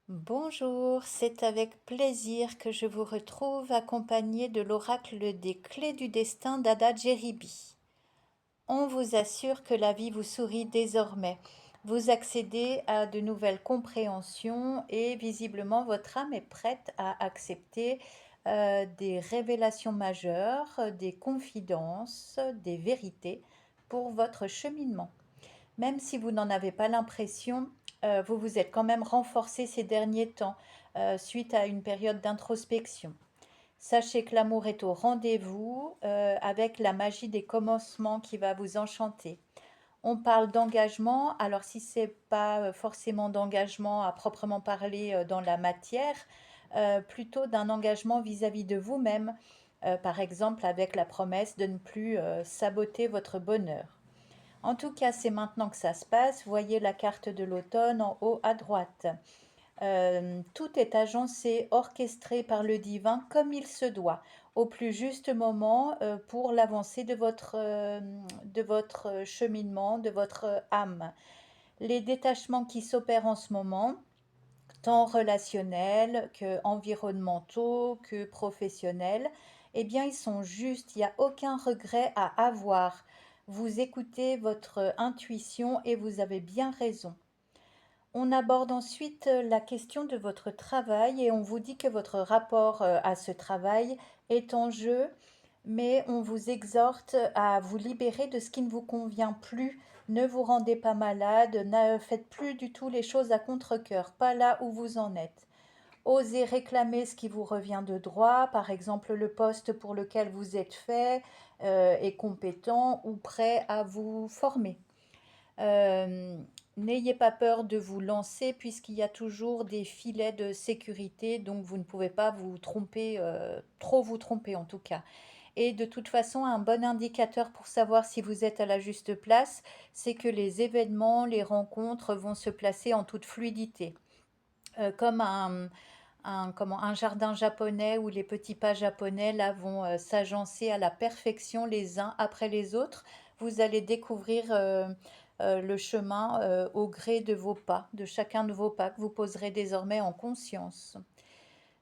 Bonjour, c'est avec plaisir que je vous retrouve accompagné de l'oracle des clés du destin d'Ada Jeribi. On vous assure que la vie vous sourit désormais. Vous accédez à de nouvelles compréhensions et visiblement votre âme est prête à accepter des révélations majeures, des confidences, des vérités pour votre cheminement. Même si vous n'en avez pas l'impression, vous vous êtes quand même renforcé ces derniers temps suite à une période d'introspection. Sachez que l'amour est au rendez-vous avec la magie des commencements qui va vous enchanter. On parle d'engagement, alors si c'est pas forcément d'engagement à proprement parler dans la matière, plutôt d'un engagement vis-à-vis de vous-même, par exemple avec la promesse de ne plus saboter votre bonheur. En tout cas, c'est maintenant que ça se passe. Voyez la carte de l'automne en haut à droite. Tout est agencé, orchestré par le divin comme il se doit, au plus juste moment pour l'avancée de votre cheminement, de votre âme. Les détachements qui s'opèrent en ce moment, tant relationnels que environnementaux que professionnels, eh bien, ils sont justes. Il n'y a aucun regret à avoir. Vous écoutez votre intuition et vous avez bien raison. On aborde ensuite la question de votre travail et on vous dit que votre rapport à ce travail est en jeu, mais on vous exhorte à vous libérer de ce qui ne vous convient plus. Ne vous rendez pas malade, ne faites plus du tout les choses à contre-cœur, pas là où vous en êtes. Osez réclamer ce qui vous revient de droit, par exemple le poste pour lequel vous êtes fait et compétent ou prêt à vous former. Euh, N'ayez pas peur de vous lancer puisqu'il y a toujours des filets de sécurité, donc vous ne pouvez pas vous tromper, trop vous tromper en tout cas. Et de toute façon, un bon indicateur pour savoir si vous êtes à la juste place, c'est que les événements, les rencontres vont se placer en toute fluidité. Comme un jardin japonais où les petits pas japonais là vont s'agencer à la perfection les uns après les autres. Vous allez découvrir le chemin au gré de vos pas, de chacun de vos pas que vous poserez désormais en conscience.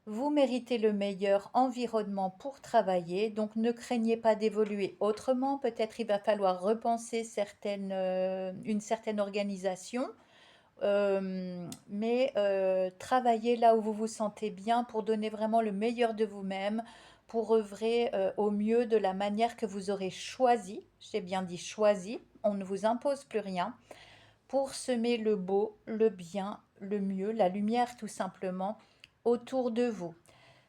Vous méritez le meilleur environnement pour travailler, donc ne craignez pas d'évoluer autrement. Peut-être il va falloir repenser une certaine organisation, mais travaillez là où vous vous sentez bien pour donner vraiment le meilleur de vous-même, pour œuvrer au mieux de la manière que vous aurez choisi. J'ai bien dit choisi, on ne vous impose plus rien, pour semer le beau, le bien, le mieux, la lumière tout simplement autour de vous.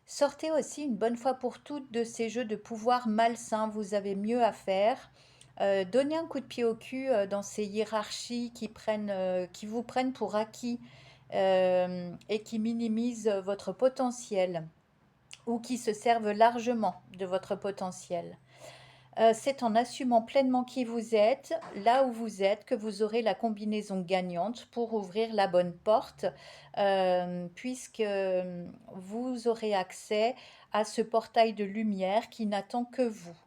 Sortez aussi une bonne fois pour toutes de ces jeux de pouvoir malsains, vous avez mieux à faire. Donnez un coup de pied au cul dans ces hiérarchies qui vous prennent pour acquis et qui minimisent votre potentiel ou qui se servent largement de votre potentiel. C'est en assumant pleinement qui vous êtes, là où vous êtes, que vous aurez la combinaison gagnante pour ouvrir la bonne porte, puisque vous aurez accès à ce portail de lumière qui n'attend que vous.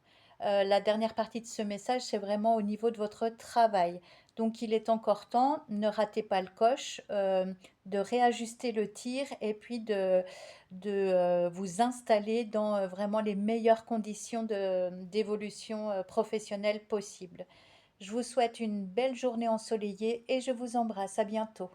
La dernière partie de ce message, c'est vraiment au niveau de votre travail. Donc il est encore temps, ne ratez pas le coche, de réajuster le tir et puis de vous installer dans vraiment les meilleures conditions d'évolution professionnelle possibles. Je vous souhaite une belle journée ensoleillée et je vous embrasse. À bientôt.